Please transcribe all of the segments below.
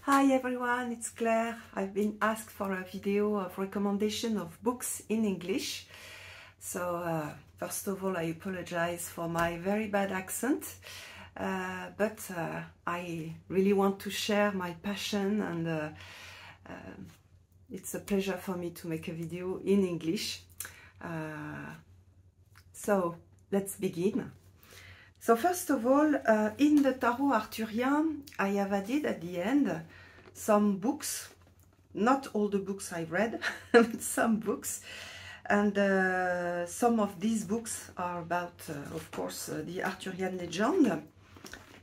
Hi everyone, it's Claire. I've been asked for a video of recommendation of books in English. So first of all, I apologize for my very bad accent, but I really want to share my passion, and it's a pleasure for me to make a video in English. So let's begin. So first of all, in the Tarot Arthurian, I have added at the end some books, not all the books I've read, but some books. And some of these books are about, of course, the Arthurian legend.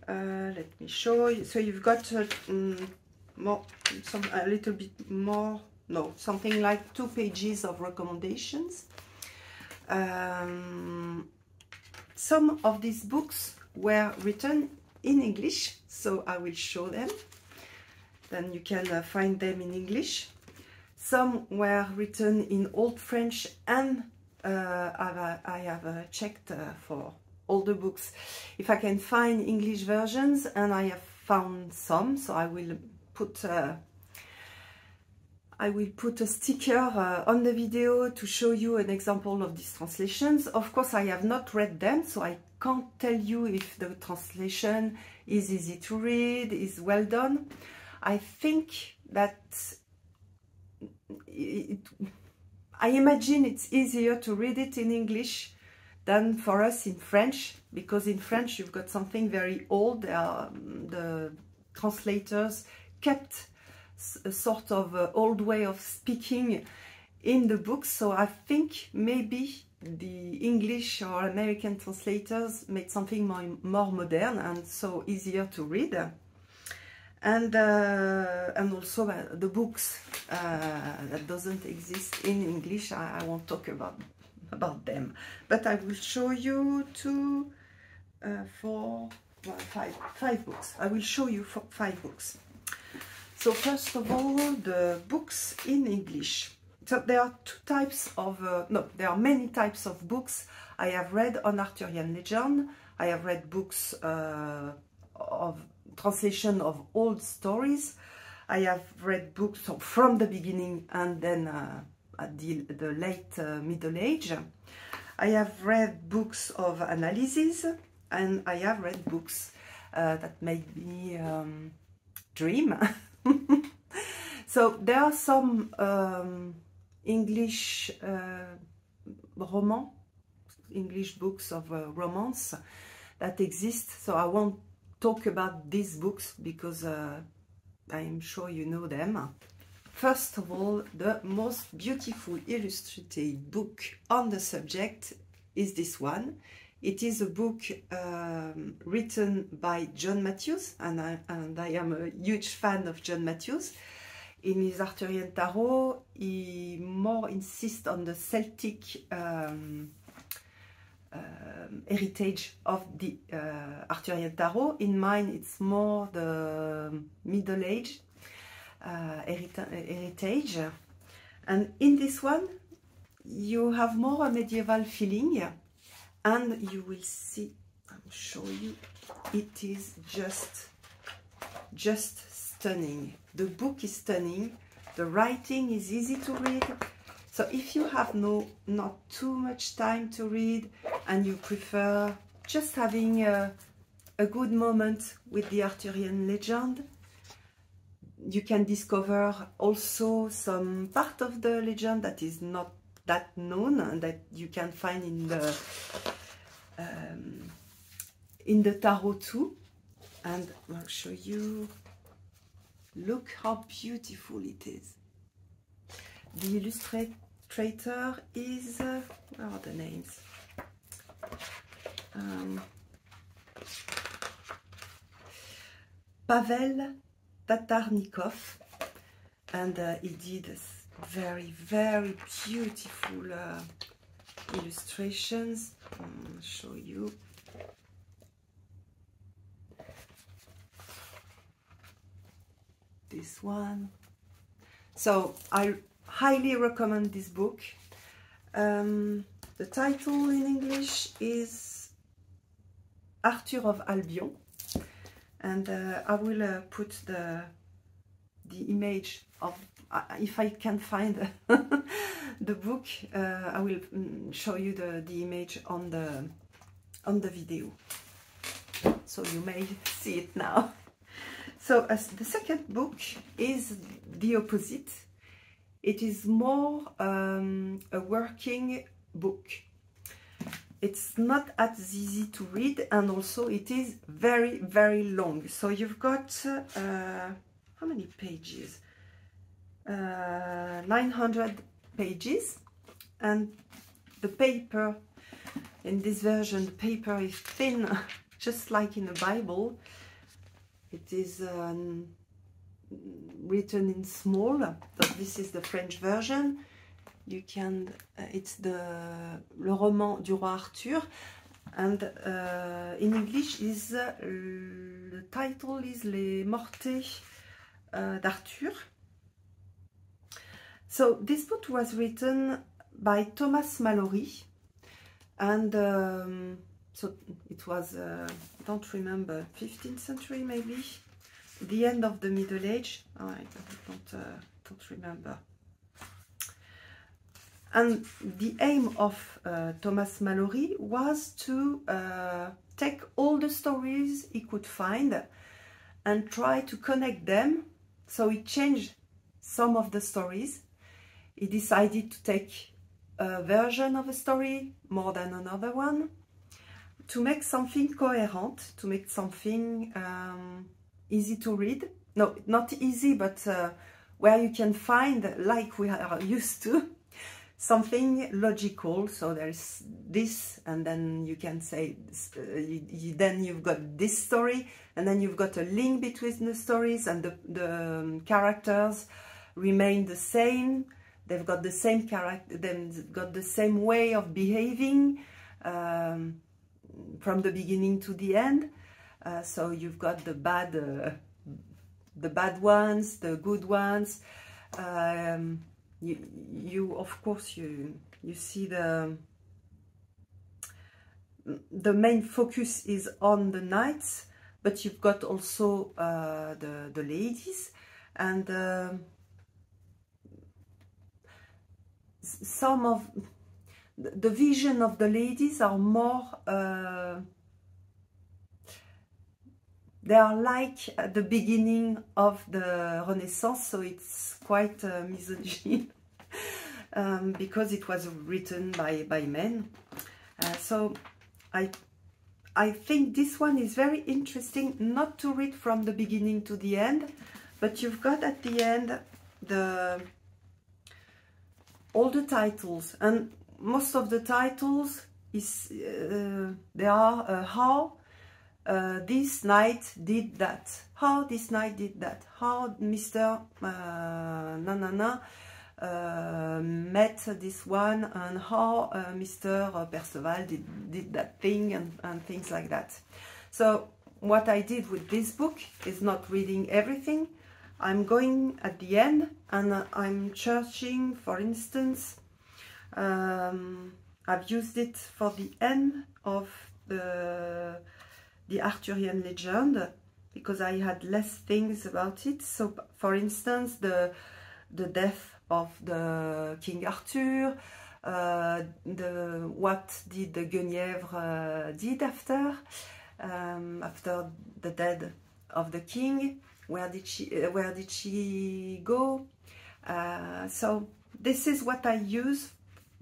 Let me show you. So you've got a little bit more, no, something like 2 pages of recommendations. Some of these books were written in English, so I will show them. Then you can find them in English. Some were written in Old French, and I have checked for all the books if I can find English versions, and I have found some, so I will put a sticker on the video to show you an example of these translations. Of course, I have not read them, so I can't tell you if the translation is easy to read, is well done. I think that I imagine it's easier to read it in English than for us in French, because in French you've got something very old. The translators kept a sort of old way of speaking in the books, so I think maybe the English or American translators made something more modern and so easier to read. And also the books that doesn't exist in English, I won't talk about them, but I will show you five books. I will show you 5 books. So first of all, the books in English. So there are 2 types of, there are many types of books I have read on Arthurian legend. I have read books of translation of old stories. I have read books from the beginning and then at the late Middle Age. I have read books of analysis, and I have read books that made me dream. So there are some English English books of romance that exist, so I won't talk about these books because I'm sure you know them. First of all, the most beautiful illustrated book on the subject is this one. It is a book written by John Matthews, and I am a huge fan of John Matthews. In his Arthurian Tarot, he more insists on the Celtic heritage of the Arthurian Tarot. In mine, it's more the Middle Age heritage. And in this one, you have more a medieval feeling. And you will see, I'll show you, it is just stunning. The book is stunning, the writing is easy to read. So if you have not too much time to read and you prefer just having a good moment with the Arthurian legend, you can discover also some part of the legend that is not that known and that you can find in the tarot too. And I'll show you. Look how beautiful it is. The illustrator is where are the names? Pavel Tatarnikov, and he did very beautiful illustrations. I'll show you. This one. So I highly recommend this book. The title in English is Arthur of Albion, and I will put the the image of, if I can find the book, I will show you the image on the video, so you may see it now. So the second book is the opposite. It is more a working book. It's not as easy to read, and also it is very, very long. So you've got, how many pages? 900 pages, and the paper, in this version, the paper is thin, just like in the Bible. It is written in small, but this is the French version. You can, it's le roman du roi Arthur, and in English is the title is Les Mortes d'Arthur. So this book was written by Thomas Malory, and so it was, I don't remember, 15th century maybe, the end of the Middle Age. Oh, I don't remember. And the aim of Thomas Malory was to take all the stories he could find and try to connect them. So he changed some of the stories. He decided to take a version of a story more than another one, to make something coherent, to make something easy to read. No, not easy, but where you can find, like we are used to, something logical. So there's this, and then you can say, then you've got this story, and then you've got a link between the stories, and the characters remain the same. They've got the same character, they've got the same way of behaving from the beginning to the end. So you've got the bad ones, the good ones. You of course you see the main focus is on the knights, but you've got also the ladies, and some of the vision of the ladies are more they are like at the beginning of the Renaissance, so it's quite misogyn because it was written by men. So I think this one is very interesting, not to read from the beginning to the end, but you've got at the end all the titles, and most of the titles is they are how this knight did that, how this knight did that, how Mr. Met this one, and how Mr. Perceval did that thing, and things like that. So what I did with this book is not reading everything. I'm going at the end and I'm searching, for instance, I've used it for the end of the Arthurian legend, because I had less things about it. So, for instance, the death of the King Arthur, what did the Guenièvre did after the death of the king. Where did she go? So this is what I use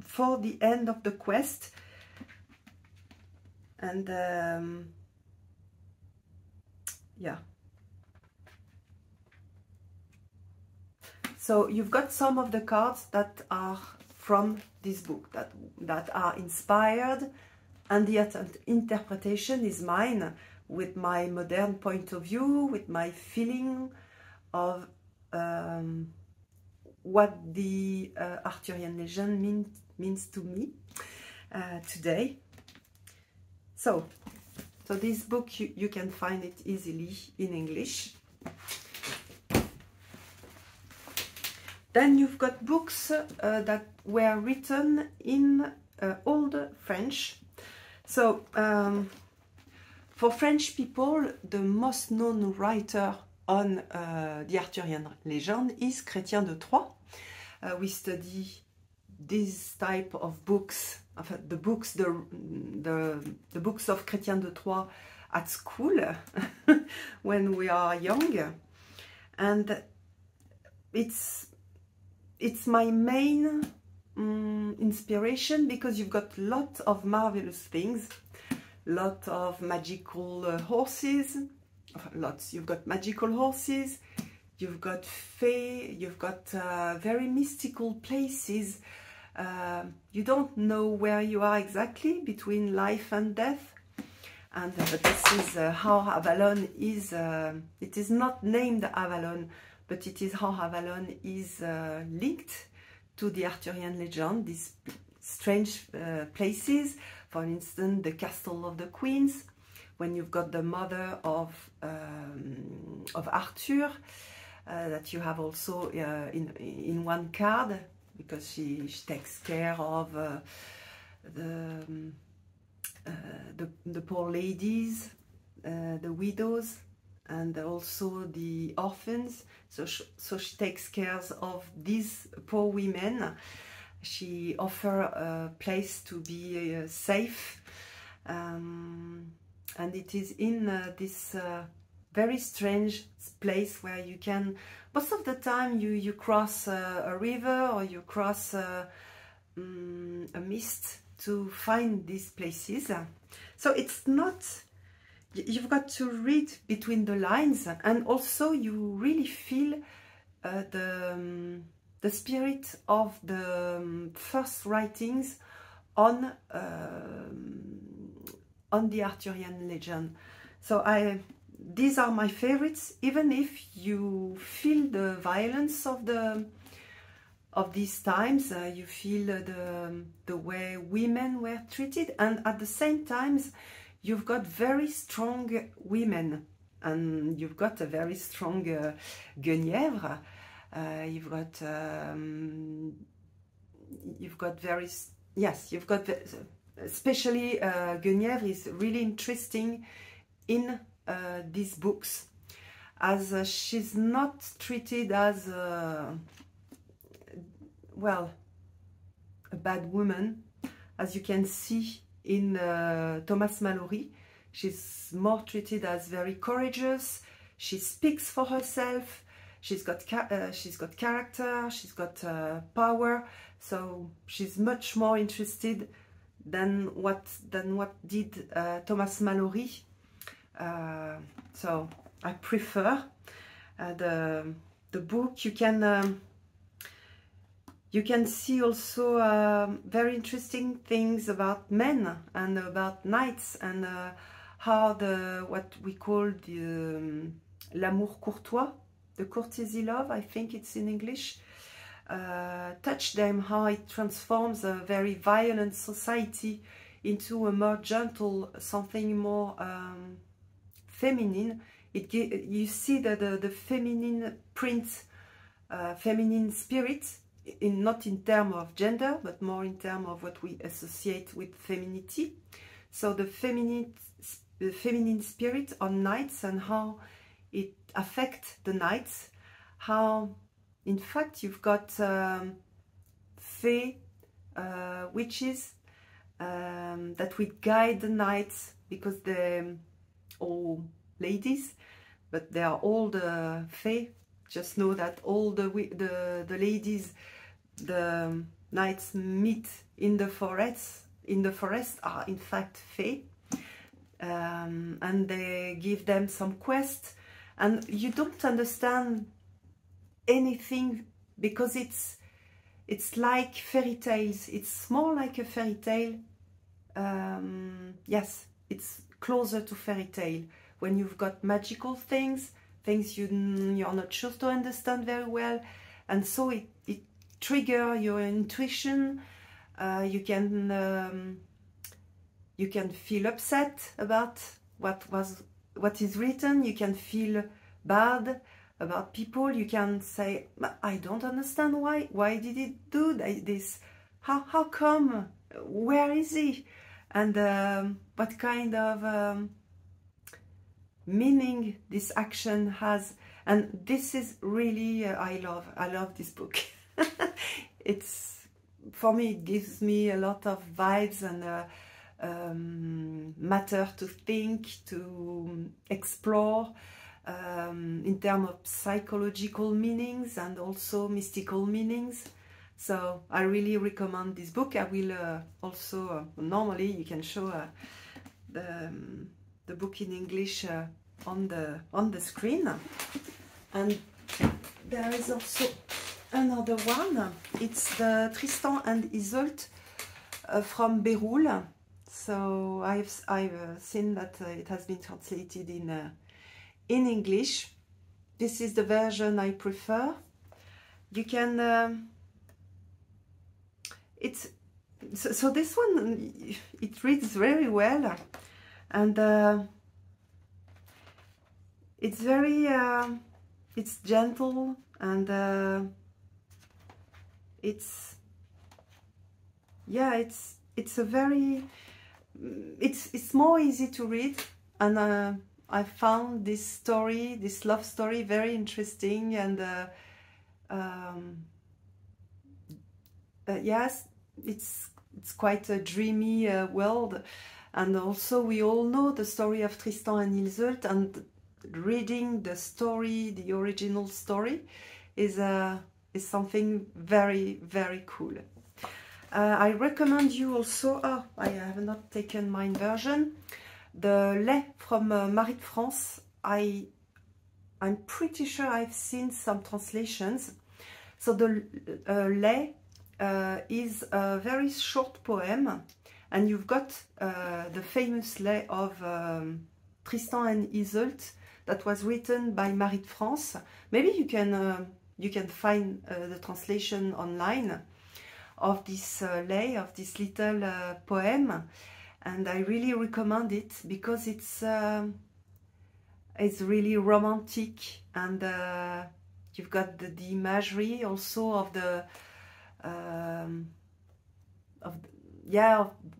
for the end of the quest, and yeah. So you've got some of the cards that are from this book, that are inspired, and the interpretation is mine, with my modern point of view, with my feeling of what the Arthurian legend means to me today. So this book, you can find it easily in English. Then you've got books that were written in Old French. So for French people, the most known writer on the Arthurian legend is Chrétien de Troyes. We study this type of books, the books of Chrétien de Troyes at school when we are young, and it's my main inspiration, because you've got lots of marvelous things, lot of magical horses, you've got magical horses, you've got fae, you've got very mystical places. You don't know where you are exactly between life and death, and but this is how Avalon is. It is not named Avalon, but it is how Avalon is linked to the Arthurian legend, these strange places. For instance, the Castle of the Queens, when you've got the mother of Arthur, that you have also in one card, because she takes care of the poor ladies, the widows, and also the orphans. So she takes care of these poor women. She offers a place to be safe, and it is in this very strange place where you can, most of the time you cross a river, or you cross a mist to find these places. So it's not, you've got to read between the lines, and also you really feel the spirit of the first writings on the Arthurian legend. So these are my favorites, even if you feel the violence of these times, you feel the way women were treated, and at the same time you've got very strong women, and you've got a very strong Guenièvre. You've got very, yes, you've got, especially Guenièvre is really interesting in these books, as she's not treated as well, a bad woman, as you can see in Thomas Malory. She's more treated as very courageous. She speaks for herself. She's got character. She's got power. So she's much more interested than what did Thomas Malory. So I prefer the book. You can see also very interesting things about men and about knights, and how what we call the l'amour courtois, the courtesy love, I think it's in English, touch them, how it transforms a very violent society into a more gentle, something more feminine. You see that the feminine print, feminine spirit, not in terms of gender, but more in terms of what we associate with femininity. So the feminine spirit on knights, and how it affects the knights, how in fact you've got fae, witches, that would guide the knights, because they're all ladies, but they are all the fae. Just know that all the ladies, the knights meet in the forest are in fact fae, and they give them some quest, and you don't understand anything, because it's like fairy tales. It's more like a fairy tale. Yes, it's closer to fairy tale, when you've got magical things you're not sure to understand very well, and so it triggers your intuition. You can feel upset about what is written. You can feel bad about people. You can say, I don't understand why did it do this, how come, where is he, and what kind of meaning this action has. And this is really, I love this book. It's, for me, it gives me a lot of vibes and matter to think, to explore, in terms of psychological meanings and also mystical meanings. So I really recommend this book. I will also, normally you can show the book in English on the screen. And there is also another one. It's the Tristan and Isolde from Béroul. So I've seen that it has been translated in English. This is the version I prefer. You can so this one, it reads very well, and it's very it's gentle, and it's a very it's more easy to read, and I found this story, this love story, very interesting, and yes, it's quite a dreamy world. And also we all know the story of Tristan and Isolde, and reading the story, the original story, is something very, very cool. I recommend you also, I have not taken my version, the Lait from Marie de France. I'm pretty sure I've seen some translations. So the Lait is a very short poem, and you've got the famous Lait of Tristan and Isolde that was written by Marie de France. Maybe you can find the translation online of this Lait, of this little poem, and I really recommend it because it's really romantic, and you've got the imagery also of the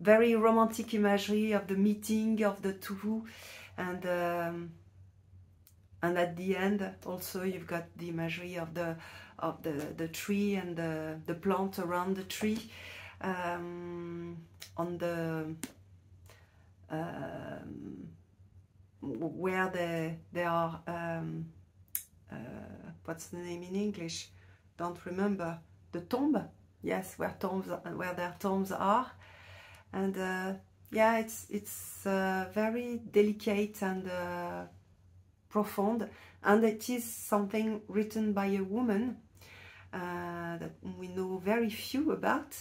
very romantic imagery of the meeting of the two, and at the end also you've got the imagery of the tree and the plant around the tree, on the where they are, what's the name in English? Don't remember. The tomb, yes, where their tombs are, and yeah, it's very delicate and profound, and it is something written by a woman that we know very few about.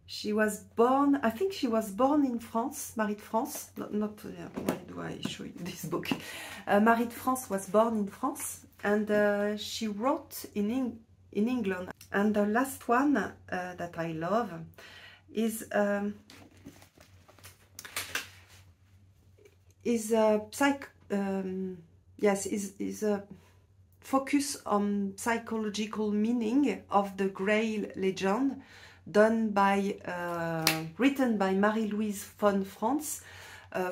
She was born, I think she was born in France, Marie de France. Why do I show you this book? Marie de France was born in France, and she wrote in England. And the last one that I love is a focus on psychological meaning of the Grail legend, written by Marie-Louise von France,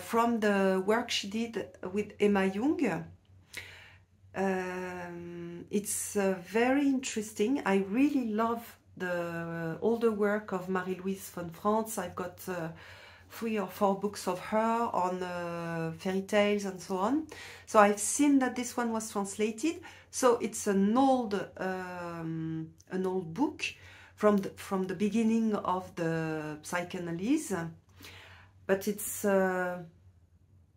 from the work she did with Emma Jung. It's very interesting. I really love all the work of Marie-Louise von France. I've got 3 or 4 books of her on fairy tales and so on. So I've seen that this one was translated. So it's an old book from the beginning of the psychoanalysis, but it's there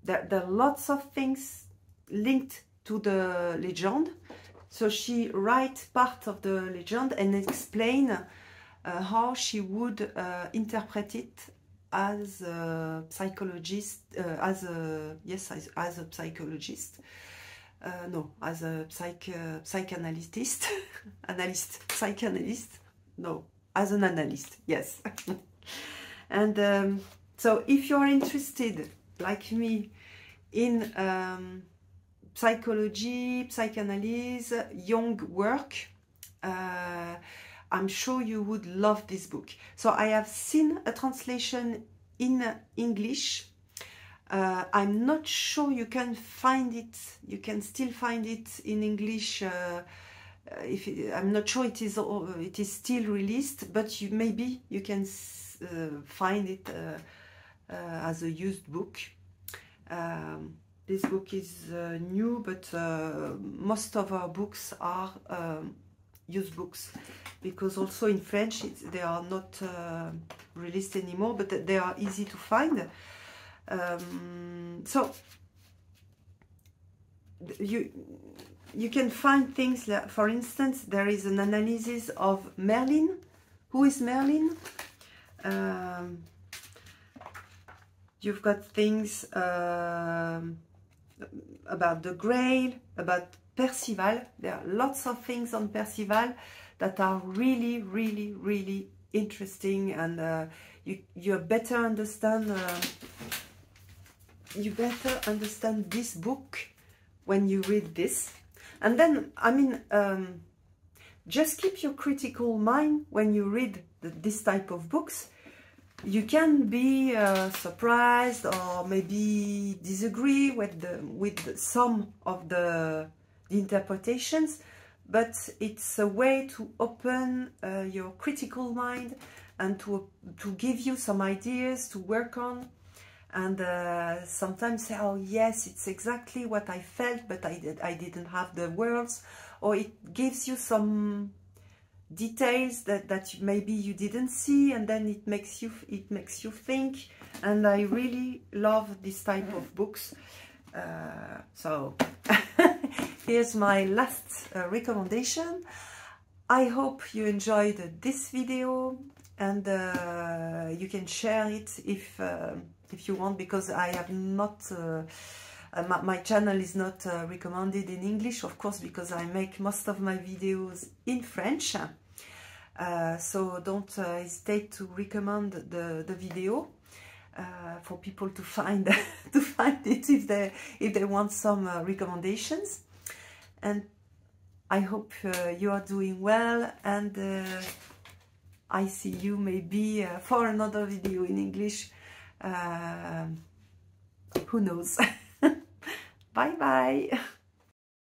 are lots of things linked to the legend. So she writes part of the legend and explain how she would interpret it as a psychologist, as a psychologist. No, as a psychanalyst, psychanalyst. No, as an analyst, yes. And so if you're interested, like me, in psychology, psychanalysis, Jung work, I'm sure you would love this book. So I have seen a translation in English I'm not sure you can find it, you can still find it in English. I'm not sure it is still released, but maybe you can find it as a used book. This book is new, but most of our books are used books, because also in French they are not released anymore, but they are easy to find. So you can find things like, for instance, there is an analysis of Merlin. Who is Merlin? You've got things about the Grail, about Percival. There are lots of things on Percival that are really, really, really interesting, and you better understand this book when you read this. And then, I mean, just keep your critical mind when you read this type of books. You can be surprised or maybe disagree with some of the interpretations, but it's a way to open your critical mind and to give you some ideas to work on. And sometimes say, oh yes, it's exactly what I felt, but I didn't have the words, or it gives you some details that maybe you didn't see, and then it makes you think. And I really love this type of books. So here's my last recommendation. I hope you enjoyed this video, and you can share it if you want, because I have not my channel is not recommended in English, of course, because I make most of my videos in French. So don't hesitate to recommend the video for people to find it if they want some recommendations. And I hope you are doing well, and I see you maybe for another video in English. Who knows? Bye bye.